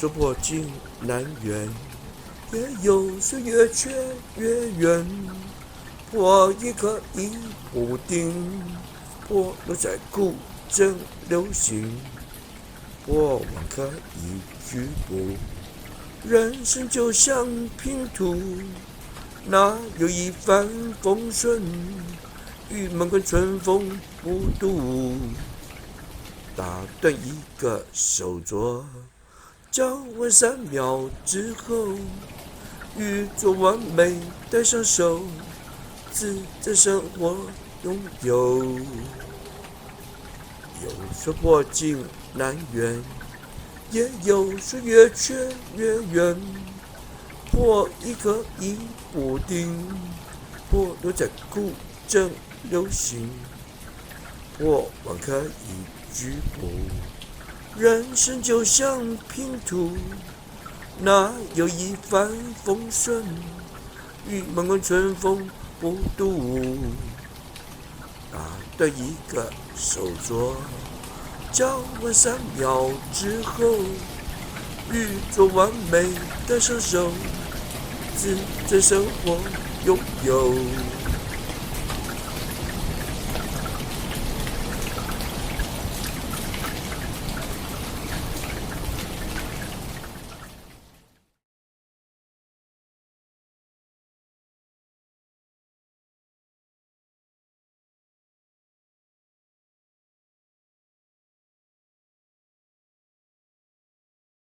说破镜难圆，也有岁月缺月圆。破亦可以不定，破留在古镇流行，破万可以局部。人生就像拼图，哪有一帆风顺？玉门关春风不度，打断一个手镯，交换3秒之后，欲做完美带上手，自在生活拥有。有说破镜难圆，也有说月缺月圆。破亦可以不定，破留在古镇流行，破万可以局部。人生就像拼图，哪有一帆风顺？玉门关春风不度，打断一个手镯，交换3秒之后，欲做完美带上手，自在生活拥有。